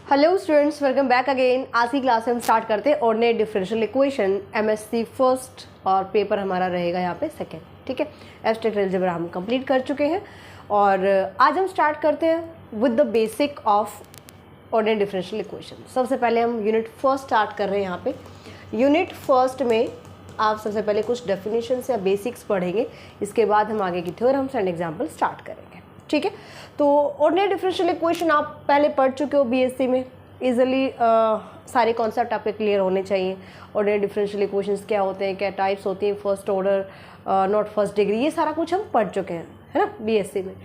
Hello students, welcome back again. आज की class में हम स्टार्ट करते हैं ordinary differential equation MSc first, और पेपर हमारा रहेगा यहाँ पे सेकंड। ठीक है, एब्स्ट्रैक्ट अलजेब्रा हम कंप्लीट कर चुके हैं और आज हम स्टार्ट करते हैं with the basic of ordinary differential equation. सबसे पहले हम यूनिट फर्स्ट स्टार्ट कर रहे हैं। यहाँ पे यूनिट फर्स्ट में आप सबसे पहले कुछ डेफिनेशंस या बेसिक्स पढ़ेंगे, इसके बाद हम आगे की थ्योरम्स एंड एग्जाम्पल स्टार्ट करेंगे। ठीक है, तो ऑर्डिनरी डिफरेंशियल इक्वेशन आप पहले पढ़ चुके हो बीएससी में। इजीली सारे कॉन्सेप्ट आपके क्लियर होने चाहिए। ऑर्डिनरी डिफरेंशियल इक्वेशंस क्या होते हैं, क्या टाइप्स होती हैं, first order, not first degree, ये सारा कुछ हम पढ़ चुके हैं, है ना, बीएससी में।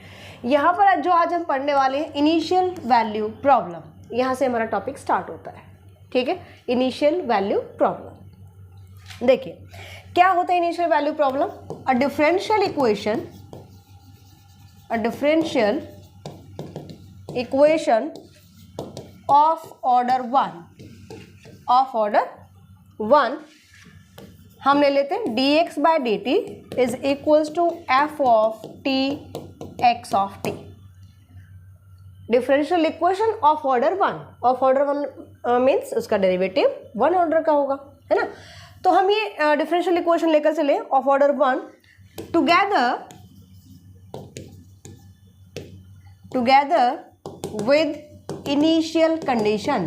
यहाँ पर जो आज हम पढ़ने वाले हैं इनिशियल वैल्यू प्रॉब्लम, यहाँ से हमारा टॉपिक स्टार्ट होता है। ठीक है, इनिशियल वैल्यू प्रॉब्लम। देखिए क्या होता है initial value problem. A differential equation of order 1 हम ले लेते हैं dx by dt is equals to f of t x of t। Differential equation of order 1, of order 1 means उसका डेरिवेटिव 1 ऑर्डर का होगा, है ना। तो हम ये डिफरेंशियल इक्वेशन लेकर चले of order 1 together with initial condition।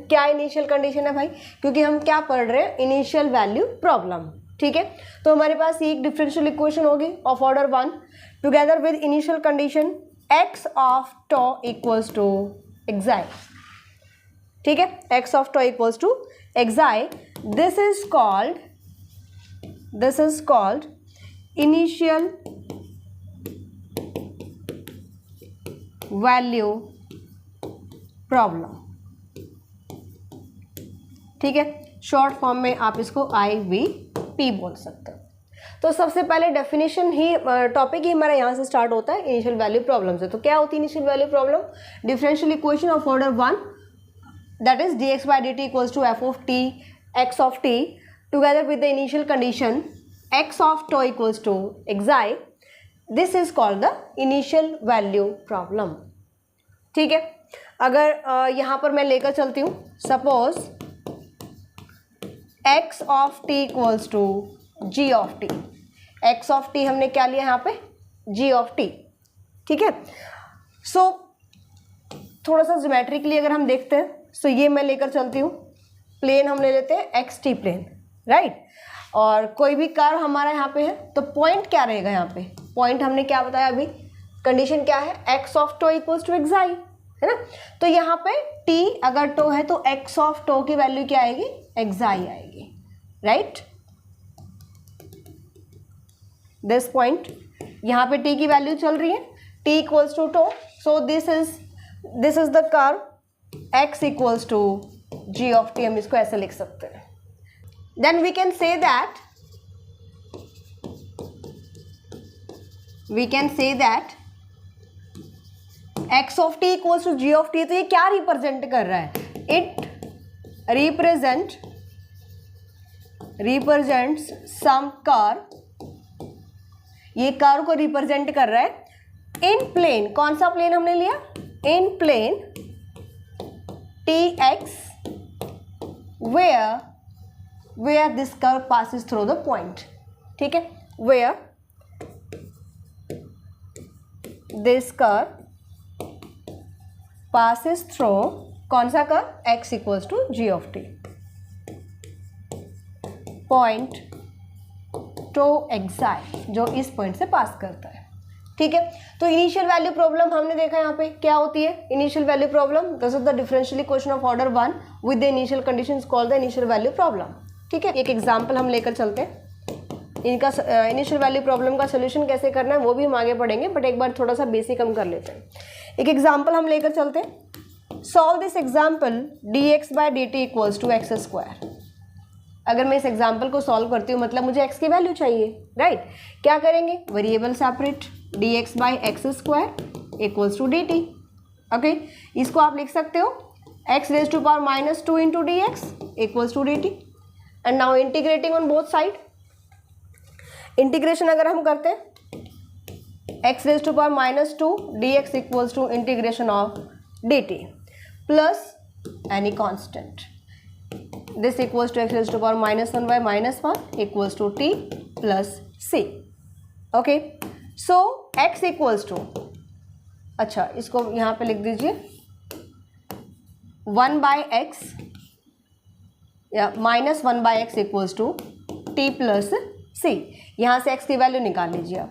क्या इनिशियल कंडीशन है भाई, क्योंकि हम क्या पढ़ रहे हैं, इनिशियल वैल्यू प्रॉब्लम। ठीक है, तो हमारे पास ये एक डिफरेंशियल इक्वेशन होगी of order 1 together with initial condition x of tau equals to xi। ठीक है, x of tau equals to xi। this is called initial value problem। ठीक है, शॉर्ट फॉर्म में आप इसको IVP बोल सकते हो। तो सबसे पहले डेफिनेशन ही टॉपिक ही हमारा यहाँ से स्टार्ट होता है इनिशियल वैल्यू प्रॉब्लम से। तो क्या होती है initial value problem? Differential equation of order 1 that is dx by dt equals to f of t x of t together with the initial condition x of tau equals to xi। this is called the initial value problem। ठीक है, अगर यहाँ पर मैं लेकर चलती हूँ, suppose x of t equals to g of t। x of t हमने क्या लिया यहाँ पे, g of t। ठीक है, सो थोड़ा सा ज्योमेट्रिकली अगर हम देखते हैं, सो ये मैं लेकर चलती हूँ, प्लेन हम ले लेते हैं एक्स टी प्लेन, राइट। और कोई भी कर्व हमारा यहाँ पे है, तो पॉइंट क्या रहेगा यहाँ पे, पॉइंट हमने क्या बताया अभी, कंडीशन क्या है, x of tau equals to xi, है ना। तो यहाँ पे t अगर टो है तो x ऑफ टो की वैल्यू क्या आएगी, xi आएगी, राइट। दिस पॉइंट यहाँ पे t की वैल्यू चल रही है, t equals to tau, so this is the curve x equals to g of t। हम इसको ऐसे लिख सकते हैं। Then we can say that x of t equals to g of t। तो ये क्या रिप्रेजेंट कर रहा है, it represents some curve। ये कर्व को रिप्रेजेंट कर रहा है इन प्लेन। कौन सा प्लेन हमने लिया, इन plane tx where this curve passes through the point। ठीक है, where this curve passes through कौन सा curve, x equals to g of t, point two xi जो इस पॉइंट से पास करता है। ठीक है, तो इनिशियल वैल्यू प्रॉब्लम हमने देखा यहाँ पे क्या होती है, initial value problem this is the differential equation of order 1 with the initial conditions called the initial value problem. ठीक है, एक एग्जाम्पल हम लेकर चलते हैं, इनका इनिशियल वैल्यू प्रॉब्लम का सोल्यूशन कैसे करना है वो भी हम आगे पढ़ेंगे, बट एक बार थोड़ा सा बेसिक हम कर लेते हैं। एक एग्जाम्पल हम लेकर चलते हैं, solve this example dx by dt equals to X square. अगर मैं इस एग्जाम्पल को सॉल्व करती हूँ मतलब मुझे x की वैल्यू चाहिए, राइट। क्या करेंगे, variable separate, dx by X square equals to dt। Okay, इसको आप लिख सकते हो x raised to power minus 2 into dx equals to dt। And now integrating on both side, integration अगर हम करते हैं x raised to power minus 2 dx equals to integration of dt plus any constant. This equals to x raised to power minus 1 by minus 1 equals to t plus c. Okay, so x equals to, अच्छा इसको यहाँ पे लिख दीजिए 1 by x या minus 1 by x equals to t plus c. यहाँ से x की वैल्यू निकाल लीजिए आप.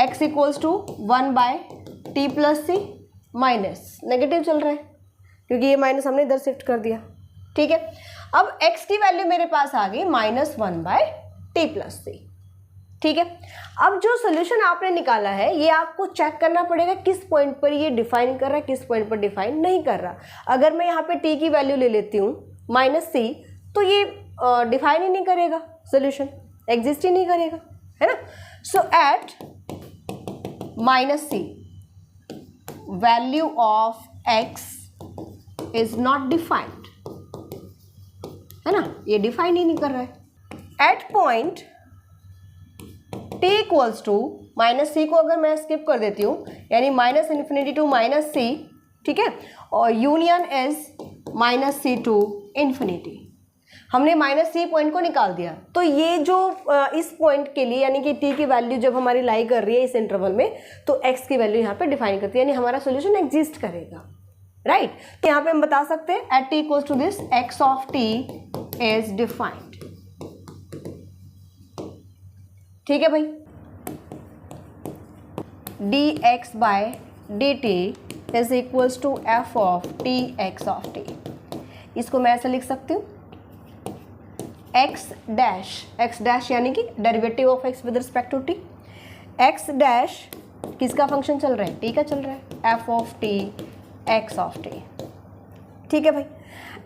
x equals to 1 by t plus c, minus negative चल रहा है क्योंकि ये माइनस हमने इधर शिफ्ट कर दिया. ठीक है, अब x की वैल्यू मेरे पास आ गई माइनस 1 बाय टी प्लस सी. ठीक है, अब जो सोल्यूशन आपने निकाला है ये आपको चेक करना पड़ेगा किस पॉइंट पर ये डिफाइन कर रहा है, किस पॉइंट पर डिफाइन नहीं कर रहा. अगर मैं यहाँ पे t की वैल्यू ले लेती हूँ माइनस सी, तो ये डिफाइन ही नहीं करेगा, सोल्यूशन एग्जिस्ट ही नहीं करेगा, है ना. So at minus c value of x is not defined, है ना, ये डिफाइन ही नहीं कर रहा है. At point t equals to minus c को अगर मैं स्किप कर देती हूँ, यानी minus infinity to minus c, ठीक है, और union is minus c to infinity. हमने माइनस सी पॉइंट को निकाल दिया. तो ये जो इस पॉइंट के लिए यानी कि t की वैल्यू जब हमारी लाई कर रही है इस इंटरवल में, तो x की वैल्यू यहाँ पे डिफाइन करती है, यानी हमारा सोल्यूशन एग्जिस्ट करेगा. राइट, तो यहाँ पे हम बता सकते हैं at t equals to this x of t is defined. ठीक है भाई, dx by dt is equals to f of t x of t. इसको मैं ऐसे लिख सकती हूँ x डैश यानी कि derivative of x with respect to t. x dash किसका फंक्शन चल रहा है, t का चल रहा है, f of t x of t. ठीक है भाई,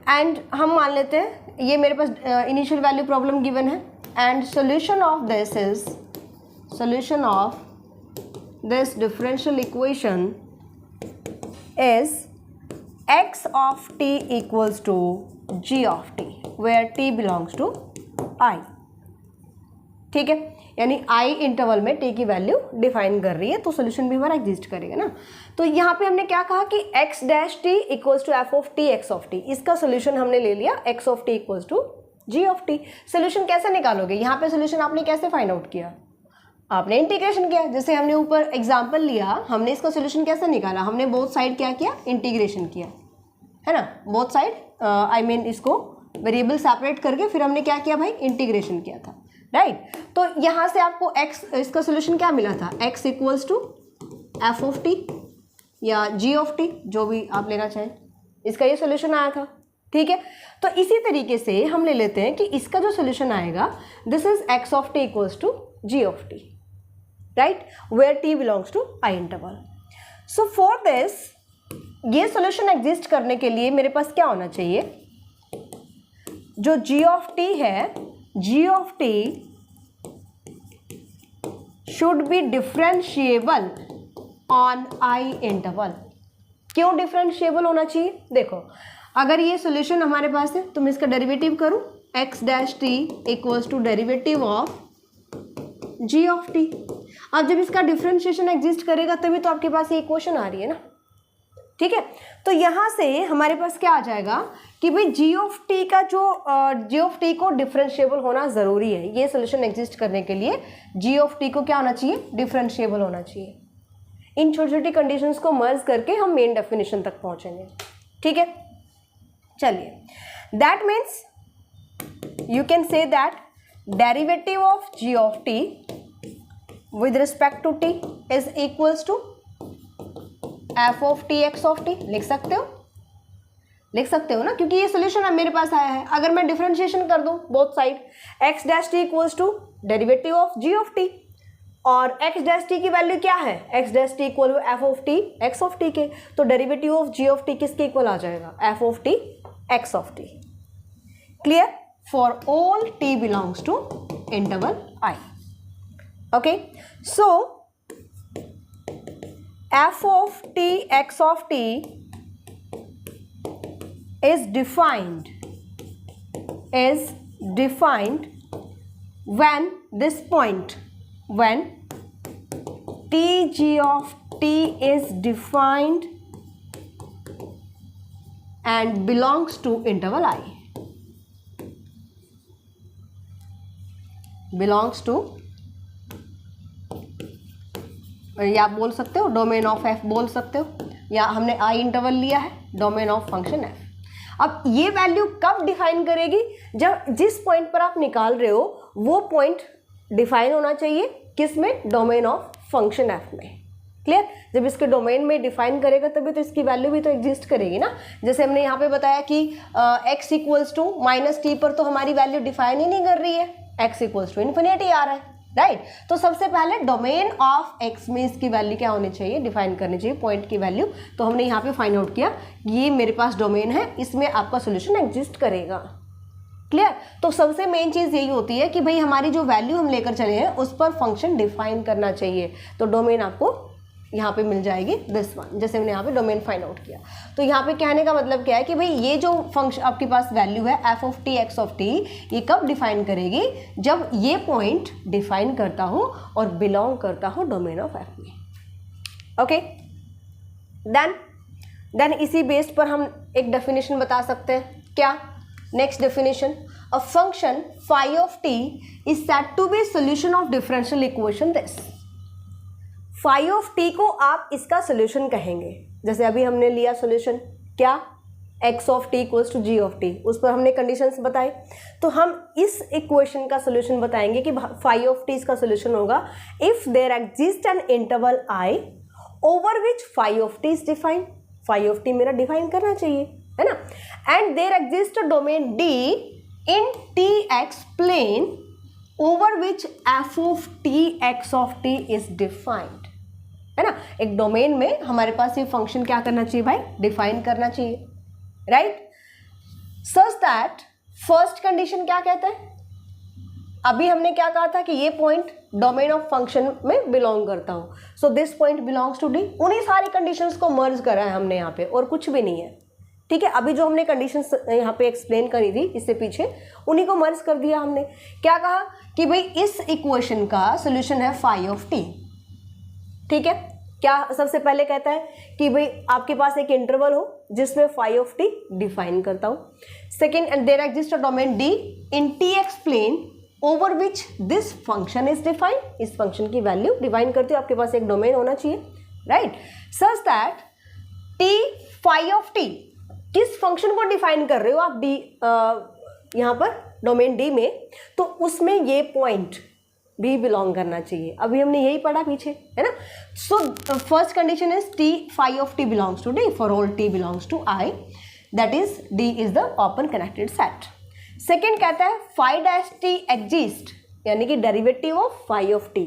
एंड हम मान लेते हैं ये मेरे पास इनिशियल वैल्यू प्रॉब्लम गिवन है, and solution of this differential equation is x of t equals to g of t where t belongs to I. ठीक है, यानी I इंटरवल में t की वैल्यू डिफाइन कर रही है, तो सोल्यूशन भी हमारा एग्जिस्ट करेगा ना. तो यहाँ पे हमने क्या कहा कि x dash t equals to f of t x of t. इसका सोल्यूशन हमने ले लिया x of t equals to g of t. Solution कैसे निकालोगे, यहाँ पे सोल्यूशन आपने कैसे फाइंड आउट किया, आपने इंटीग्रेशन किया. जैसे हमने ऊपर एग्जांपल लिया, हमने इसका सोल्यूशन कैसे निकाला, हमने बोथ साइड क्या किया, इंटीग्रेशन किया, है ना. बोथ साइड आई मीन इसको वेरिएबल सेपरेट करके फिर हमने क्या किया भाई, इंटीग्रेशन किया था. राइट, तो यहाँ से आपको x, इसका सोल्यूशन क्या मिला था, x equals to f of t या g ऑफ t, जो भी आप लेना चाहें, इसका ये सोल्यूशन आया था. ठीक है, तो इसी तरीके से हम ले लेते हैं कि इसका जो सोल्यूशन आएगा this is x of t equals to g of t, right, where t belongs to I interval. So for this, ये सोल्यूशन एग्जिस्ट करने के लिए मेरे पास क्या होना चाहिए, जो g ऑफ t है, g of t should be differentiable on I interval. क्यों डिफरेंशिएबल होना चाहिए, देखो अगर ये सोल्यूशन हमारे पास है तो मैं इसका डेरिवेटिव करूं, x dash t equals to derivative of g of t. अब जब इसका डिफरेंशिएशन एग्जिस्ट करेगा तभी तो आपके पास ये इक्वेशन आ रही है ना. ठीक है, तो यहाँ से हमारे पास क्या आ जाएगा कि भाई g ऑफ t का जो g ऑफ t को डिफरेंशिएबल होना ज़रूरी है. ये सोल्यूशन एग्जिस्ट करने के लिए g ऑफ t को क्या होना चाहिए, डिफरेंशिएबल होना चाहिए. इन छोटी छोटी कंडीशंस को मर्ज करके हम मेन डेफिनेशन तक पहुँचेंगे. ठीक है, चलिए, that means you can say that derivative of g of t with respect to t is equals to f of t x of t. लिख सकते हो ना, क्योंकि ये सोल्यूशन मेरे पास आया है. अगर मैं डिफरेंशिएशन कर दूं both side, x dash t equals to derivative of g of t, और x डैश t की वैल्यू क्या है, x dash t equal f of t x of t के, तो derivative of g of t किसके equal आ जाएगा, f of t x of t. Clear, for all t belongs to interval I. Okay, so f of t x of t is defined when this point, when t g of t is defined and belongs to interval I, belongs to, या आप बोल सकते हो domain of F बोल सकते हो, या हमने आई इंटरवल लिया है, डोमेन ऑफ फंक्शन एफ। अब ये वैल्यू कब डिफाइन करेगी, जब जिस पॉइंट पर आप निकाल रहे हो वो पॉइंट डिफाइन होना चाहिए किसमें, डोमेन ऑफ फंक्शन एफ में। क्लियर, जब इसके डोमेन में डिफाइन करेगा तभी तो इसकी वैल्यू भी तो एग्जिस्ट करेगी ना। जैसे हमने यहाँ पे बताया कि x equals to minus t पर तो हमारी वैल्यू डिफाइन ही नहीं कर रही है, x इक्वल्स टू इन्फिनिटी आ रहा है, राइट। तो सबसे पहले डोमेन ऑफ x में इसकी वैल्यू क्या होनी चाहिए, डिफाइन करनी चाहिए पॉइंट की वैल्यू। तो हमने यहाँ पे फाइंड आउट किया ये मेरे पास डोमेन है, इसमें आपका सोल्यूशन एग्जिस्ट करेगा। क्लियर, तो सबसे मेन चीज़ यही होती है कि भाई हमारी जो वैल्यू हम लेकर चले हैं उस पर फंक्शन डिफाइन करना चाहिए। तो डोमेन आपको यहाँ पे मिल जाएगी दिस वन, जैसे हमने यहाँ पे डोमेन फाइंड आउट किया। तो यहाँ पे कहने का मतलब क्या है कि भाई ये जो फंक्शन आपके पास वैल्यू है F of t x of T, ये कब डिफाइन करेगी, जब ये पॉइंट डिफाइन करता हो और बिलोंग करता हो डोमेन ऑफ एफ में। ओके, देन इसी बेस्ड पर हम एक डेफिनेशन बता सकते हैं। क्या, next definition, a function phi of t is said to be solution of differential equation this. Phi of t को आप इसका सोल्यूशन कहेंगे, जैसे अभी हमने लिया सोल्यूशन क्या, x of t equals to g of t, उस पर हमने कंडीशंस बताए। तो हम इस इक्वेशन का सोल्यूशन बताएंगे कि फाई ऑफ टी इसका सोल्यूशन होगा if there exist an interval I over which phi of t is defined. Phi of t मेरा डिफाइन करना चाहिए, है ना, and there exist a domain D in t x plane over which f of t x of t is defined, है ना। एक domain में हमारे पास ये फंक्शन क्या करना चाहिए भाई, डिफाइन करना चाहिए, right. Such that first condition क्या कहता है, अभी हमने क्या कहा था कि ये पॉइंट डोमेन ऑफ फंक्शन में बिलोंग करता हो, so this point belongs to D. उन्हीं सारी कंडीशंस को मर्ज करा है हमने यहाँ पे, और कुछ भी नहीं है, ठीक है। अभी जो हमने कंडीशंस यहाँ पे एक्सप्लेन करी थी इससे पीछे, उन्हीं को मर्ज कर दिया हमने। क्या कहा कि भाई इस इक्वेशन का सोल्यूशन है फाई ऑफ टी, ठीक है। क्या सबसे पहले कहता है कि भाई आपके पास एक इंटरवल हो जिसमें फाई ऑफ टी डिफाइन करता हो। Second, and there exist a domain D in t x plane over which this function is defined. इस फंक्शन की वैल्यू डिफाइन करते हो, आपके पास एक डोमेन होना चाहिए, right. Such that t phi of t, किस फंक्शन को डिफाइन कर रहे हो आप डी यहाँ पर डोमेन डी में, तो उसमें ये पॉइंट भी बिलोंग करना चाहिए। अभी हमने यही पढ़ा पीछे, है ना। So first condition is t phi of t belongs to D for all t belongs to I, that is D is the open connected set. Second कहता है फाई डैश टी एग्जिस्ट, यानी कि derivative of phi of t,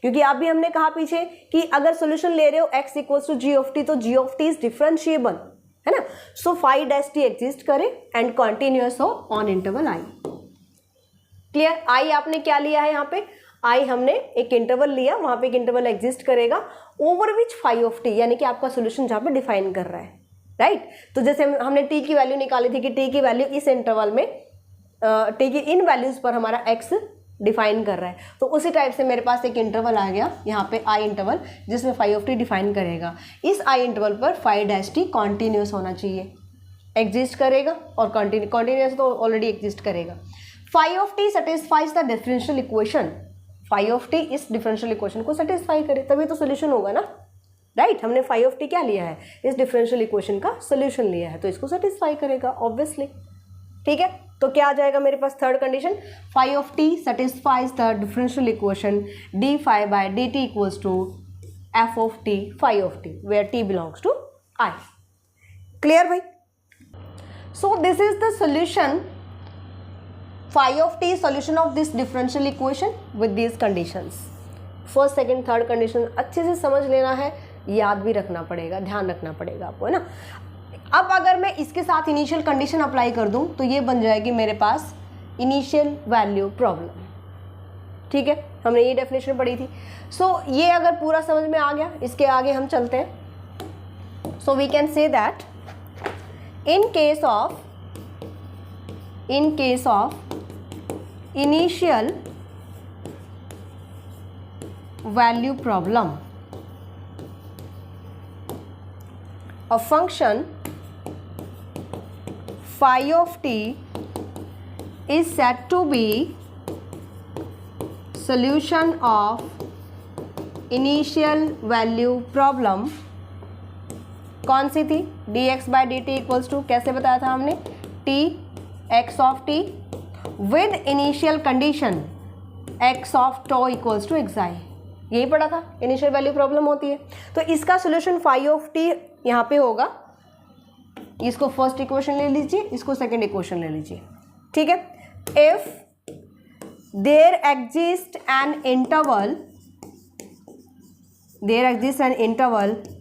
क्योंकि आप भी हमने कहा पीछे कि अगर सोल्यूशन ले रहे हो x equals to g of t, तो g of t is differentiable, है ना। So phi dash t exist करे एंड कंटिन्यूअस हो on interval I. Clear, I आपने क्या लिया है यहाँ पे, आई हमने एक इंटरवल लिया, वहां पे एक इंटरवल एग्जिस्ट करेगा over which phi of t, यानी कि आपका सोल्यूशन जहाँ पे डिफाइन कर रहा है, राइट। तो जैसे हमने टी की वैल्यू निकाली थी कि टी की वैल्यू इस इंटरवल में टी की इन वैल्यूज पर हमारा एक्स डिफाइन कर रहा है, तो उसी टाइप से मेरे पास एक इंटरवल आ गया यहाँ पे आई इंटरवल, जिसमें फाई ऑफ टी डिफाइन करेगा। इस आई इंटरवल पर फाई डैश टी कॉन्टिन्यूस होना चाहिए, एग्जिस्ट करेगा, और कॉन्टिन्यूस तो ऑलरेडी एग्जिस्ट करेगा। Phi of t satisfies the differential equation, phi of t इस डिफरेंशियल इक्वेशन को सेटिस्फाई करे तभी तो सोल्यूशन होगा ना, राइट। हमने फाई ऑफ टी क्या लिया है, इस डिफरेंशियल इक्वेशन का सोल्यूशन लिया है, तो इसको सेटिस्फाई करेगा ऑब्वियसली, ठीक है। तो क्या आ जाएगा मेरे पास third condition, phi of t satisfies the differential equation d phi by d t equals to f of t phi of t where t belongs to I. Clear भाई। So this is the solution, phi of t solution of this differential equation with these conditions। First second third condition अच्छे से समझ लेना है, याद भी रखना पड़ेगा, ध्यान रखना पड़ेगा आपको, है ना। अब अगर मैं इसके साथ इनिशियल कंडीशन अप्लाई कर दूं तो ये बन जाएगी मेरे पास इनिशियल वैल्यू प्रॉब्लम, ठीक है। हमने ये डेफिनेशन पढ़ी थी। सो ये अगर पूरा समझ में आ गया, इसके आगे हम चलते हैं। So we can say that in case of initial value problem, a function phi of t is said to be solution of initial value problem। कौन सी थी? dx by dt equals to, कैसे बताया था हमने, t x of t with initial condition x of tau equals to xi। यही पढ़ा था, initial value problem होती है। तो इसका सोल्यूशन फाई ऑफ टी यहाँ पे होगा। इसको फर्स्ट इक्वेशन ले लीजिए, इसको सेकंड इक्वेशन ले लीजिए, ठीक है। If there exist an interval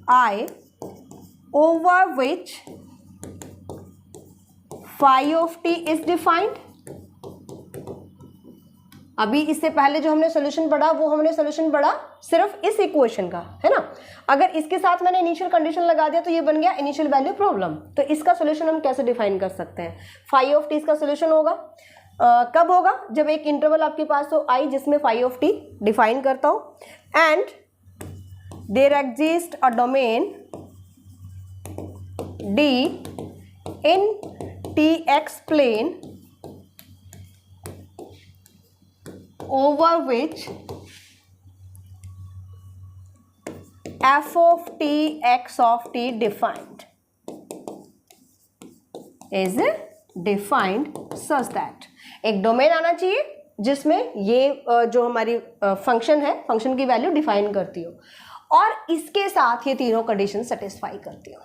I over which phi of t is defined। अभी इससे पहले जो हमने सोल्यूशन पढ़ा वो हमने सोल्यूशन पढ़ा सिर्फ इस इक्वेशन का, है ना। अगर इसके साथ मैंने इनिशियल कंडीशन लगा दिया तो ये बन गया इनिशियल वैल्यू प्रॉब्लम। तो इसका सोल्यूशन हम कैसे डिफाइन कर सकते हैं? फाई ऑफ टी इसका सोल्यूशन होगा। कब होगा? जब एक इंटरवल आपके पास हो आई जिसमें फाई ऑफ टी डिफाइन करता हो and there exist a domain D in t x plane over which f of t x of t defined is defined such that एक डोमेन आना चाहिए जिसमें ये जो हमारी फंक्शन है, फंक्शन की वैल्यू डिफाइन करती हो और इसके साथ ये तीनों कंडीशन सेटिस्फाई करती हो,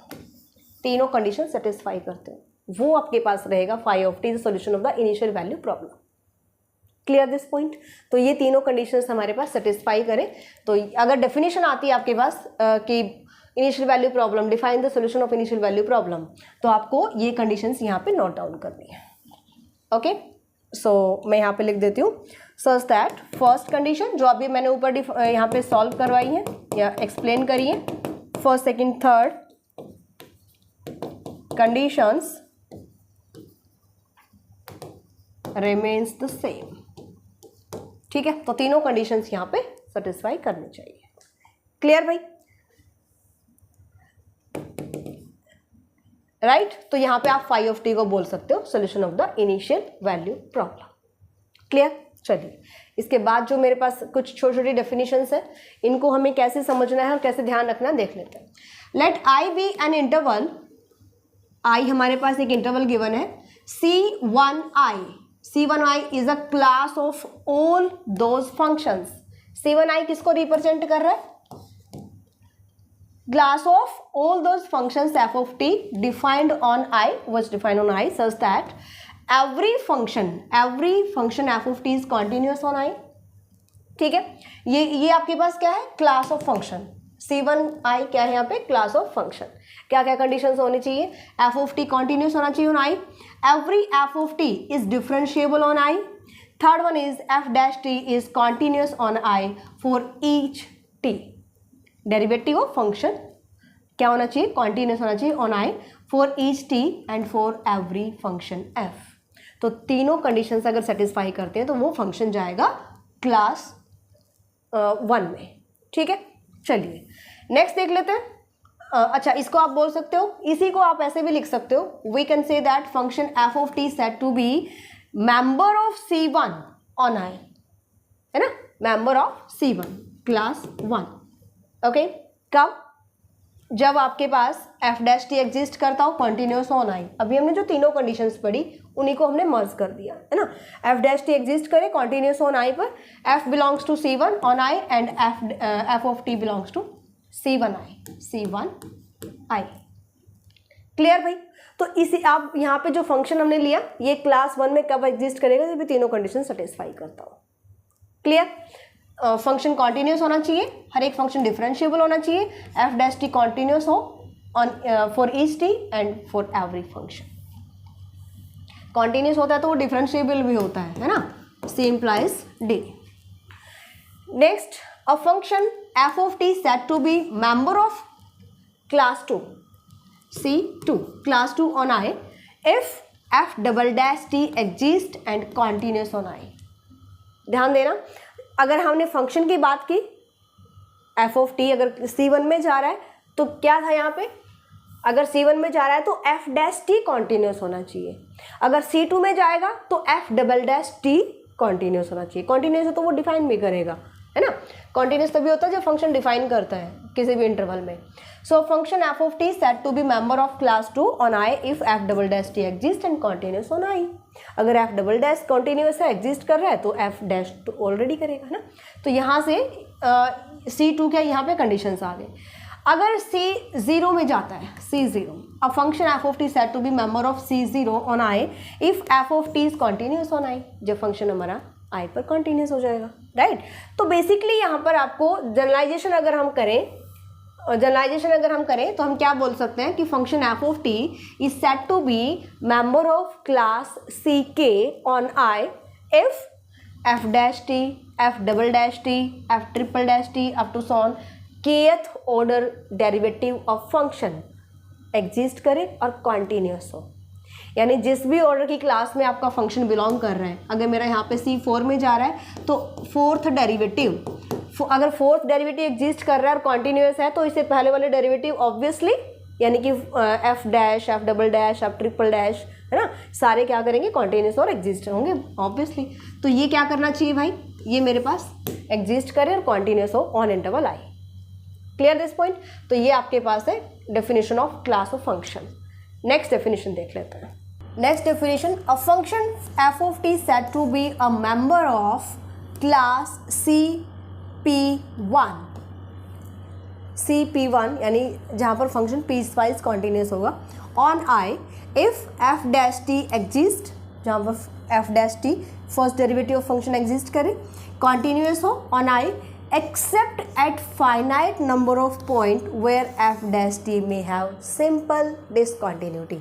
तीनों कंडीशन सेटिस्फाई करते हो, वो आपके पास रहेगा phi of t, the solution of the initial value problem. Clear this point? तो ये तीनों कंडीशंस हमारे पास सेटिस्फाई करें तो अगर डेफिनेशन आती है आपके पास कि initial value problem, define the solution of initial value problem, तो आपको ये कंडीशंस यहाँ पे नोट डाउन करनी है। ओके, सो मैं यहाँ पे लिख देती हूँ सच दैट फर्स्ट कंडीशन जो अभी मैंने ऊपर यहाँ पे सॉल्व करवाई है या एक्सप्लेन करी है, first second third conditions remains the same. ठीक है, तो तीनों कंडीशंस यहाँ पे सेटिस्फाई करनी चाहिए। क्लियर भाई? राइट, तो यहाँ पे आप फाई ऑफ टी को बोल सकते हो solution of the initial value problem. Clear? चलिए, इसके बाद जो मेरे पास कुछ छोटी छोटी डेफिनेशंस है, इनको हमें कैसे समझना है और कैसे ध्यान रखना है देख लेते हैं। Let I be an interval, I हमारे पास एक इंटरवल गिवन है C1i। C1i is a class of all those functions। C1i किसको रिप्रेजेंट कर रहा है? Class of all those functions f of t defined on I was defined on I such that every function f of t is continuous on I। ठीक है, ये आपके पास क्या है? Class of function. C1i क्या है यहाँ पे? Class of function. क्या क्या कंडीशंस होनी चाहिए? f of t कॉन्टिन्यूस होना चाहिए on I, every f of t is differentiable on I, third one is f dash t is continuous on I for each t। Derivative of function क्या होना चाहिए? Continuous होना चाहिए on I for each t and for every function f। तो तीनों conditions अगर satisfy करते हैं तो वो फंक्शन जाएगा क्लास 1 में। ठीक है, चलिए नेक्स्ट देख लेते हैं। अच्छा, इसको आप बोल सकते हो, इसी को आप ऐसे भी लिख सकते हो, we can say that function f of t set to be member of C1 on I, है ना, member of C1 class 1। Okay, कब? जब आपके पास एफ डैश टी एग्जिस्ट करता हो कॉन्टिन्यूस ऑन I। अभी हमने जो तीनों कंडीशंस पढ़ी उन्हीं को हमने मर्ज कर दिया, है ना। एफ डैश टी एग्जिस्ट करे कॉन्टिन्यूस ऑन I पर, f belongs to C1 on I and f of t belongs to C1i। Clear भाई? तो इसी आप यहाँ पे जो फंक्शन हमने लिया ये क्लास 1 में कब एग्जिस्ट करेगा? जब तीनों कंडीशन सेटिस्फाई करता हो। क्लियर? फंक्शन कॉन्टिन्यूस होना चाहिए, हर एक फंक्शन डिफरेंशिएबल होना चाहिए, एफ डैश टी कॉन्टिन्यूस हो on for each t and for every function. Continuous होता है तो वो डिफरेंशिएबल भी होता है ना, C implies D. Next, a function f of t said to be member of class 2 C2 class 2 on I if f double dash t exists and continuous on I। ध्यान देना, अगर हमने फंक्शन की बात की f of t अगर C1 में जा रहा है तो क्या था यहाँ पे? अगर C1 में जा रहा है तो एफ डैश टी कॉन्टिन्यूस होना चाहिए, अगर C2 में जाएगा तो F double dash t continuous होना चाहिए। कॉन्टिन्यूस है तो वो डिफाइन भी करेगा, है ना। कॉन्टिन्यूस तभी होता है जब फंक्शन डिफाइन करता है किसी भी इंटरवल में। So function f of t set to be member of class 2 on I if f double dash t exist and continuous on I. अगर एफ डबल डैश कॉन्टिन्यूस है, एग्जिस्ट कर रहा है, तो एफ डैश तो already करेगा ना। तो यहाँ से C2 के यहाँ पे कंडीशंस आ गए। अगर C0 में जाता है, C0, अब function f of t set to be member of C0 on I if f of t is continuous on I, जब फंक्शन हमारा आई पर कॉन्टिन्यूस हो जाएगा, राइट। तो बेसिकली यहाँ पर आपको जनरलाइजेशन अगर हम करें तो हम क्या बोल सकते हैं कि function f of t is said to be member of class C के on I if f dash t, f double dash t, f triple dash t up to सॉन kth order derivative of function exist करे और continuous हो। यानी जिस भी order की class में आपका फंक्शन बिलोंग कर रहा है, अगर मेरा यहाँ पे C4 में जा रहा है तो फोर्थ डेरिवेटिव, अगर फोर्थ डेरिवेटिव एग्जिस्ट कर रहा है और कॉन्टिन्यूस है तो इससे पहले वाले डेरिवेटिव ऑब्वियसली यानी कि F dash, F double dash, F triple dash, है ना, सारे क्या करेंगे, कॉन्टिन्यूस और एग्जिस्ट होंगे ऑब्वियसली। तो ये क्या करना चाहिए भाई, ये मेरे पास एग्जिस्ट करे और कॉन्टिन्यूस हो on interval I. Clear this point. तो ये आपके पास है definition of class of function. Next definition देख लेते हैं। Next definition, a function f of t set to be a member of class CP1, CP1 यानी जहाँ पर फंक्शन पीस वाइज कॉन्टिन्यूस होगा on I if f dash t exist, जहाँ पर f dash t first derivative of function exist करे, continuous हो on I except at finite number of point where f dash t may have simple discontinuity।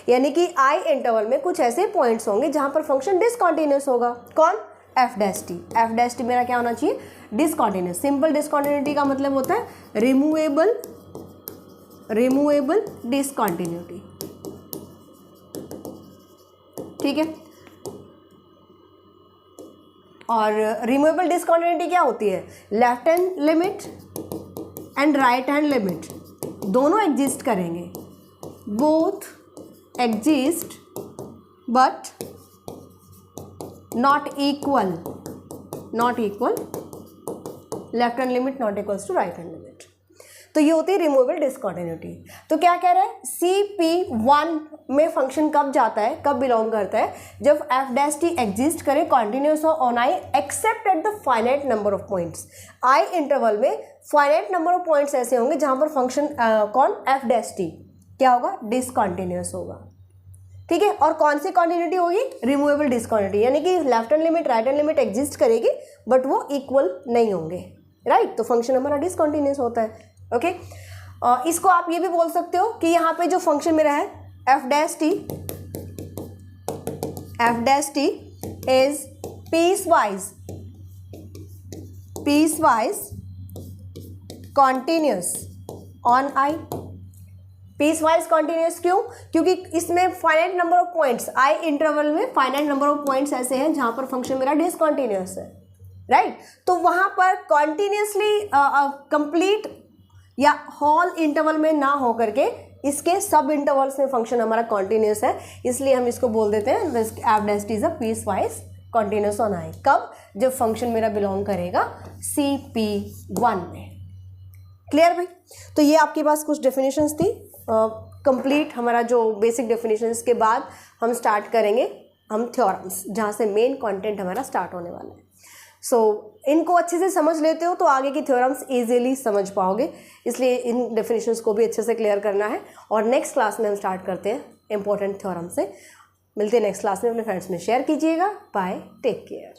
यानी कि i interval में कुछ ऐसे points होंगे जहां पर फंक्शन डिसकॉन्टिन्यूस होगा। कौन, f dash T. f dash T मेरा क्या होना चाहिए, डिसकॉन्टिन्यूस। सिंपल डिसकॉन्टिन्यूटी का मतलब होता है रिमूवेबल डिसकॉन्टिन्यूटी, ठीक है। और रिमूवेबल डिसकॉन्टिन्यूटी क्या होती है, left hand limit and right hand limit दोनों एग्जिस्ट करेंगे, both exist but not equal, left hand limit not equals to right hand limit. तो ये होती है रिमूवेबल डिसकॉन्टिन्यूटी। तो क्या कह रहा है, CP1 में फंक्शन कब जाता है, कब बिलोंग करता है, जब एफ डैश टी एग्जिस्ट करे, कॉन्टिन्यूस हो on I accept at the finite number of points. I interval में फाइनाइट नंबर ऑफ पॉइंट्स ऐसे होंगे जहां पर फंक्शन कौन, एफ डैश टी क्या होगा, डिसकॉन्टिन्यूस होगा, ठीक है। और कौन सी कॉन्टिन्यूटी होगी, रिमूवेबल डिसकॉन्टिन्यूटी, यानी कि left hand limit right hand limit exist करेगी बट वो इक्वल नहीं होंगे, राइट। तो फंक्शन हमारा डिसकॉन्टिन्यूस होता है, ओके। इसको आप ये भी बोल सकते हो कि यहाँ पे जो फंक्शन मेरा है f dash t is piecewise continuous on I. Piecewise continuous क्यों, क्योंकि इसमें finite number of points, I interval में फाइनाइट नंबर ऑफ पॉइंट्स ऐसे हैं जहां पर फंक्शन मेरा डिसकॉन्टिन्यूस है, राइट। तो वहां पर कॉन्टिन्यूसली कंप्लीट या होल इंटरवल में ना हो करके इसके सब इंटरवल्स में फंक्शन हमारा कॉन्टिन्यूस है, इसलिए हम इसको बोल देते हैं f dash t is a piecewise continuous on I. कब, जब फंक्शन मेरा बिलोंग करेगा CP1 में। क्लियर भाई। तो ये आपके पास कुछ डेफिनेशंस थी कंप्लीट। हमारा जो बेसिक डेफिनेशंस के बाद हम स्टार्ट करेंगे हम थ्योरम्स, जहाँ से मेन कंटेंट हमारा स्टार्ट होने वाला है। सो इनको अच्छे से समझ लेते हो तो आगे की थ्योरम्स इजीली समझ पाओगे, इसलिए इन डेफिनेशंस को भी अच्छे से क्लियर करना है। और नेक्स्ट क्लास में हम स्टार्ट करते हैं इंपॉर्टेंट थ्योरम से। मिलते हैं नेक्स्ट क्लास में, अपने फ्रेंड्स में शेयर कीजिएगा। Bye, take care.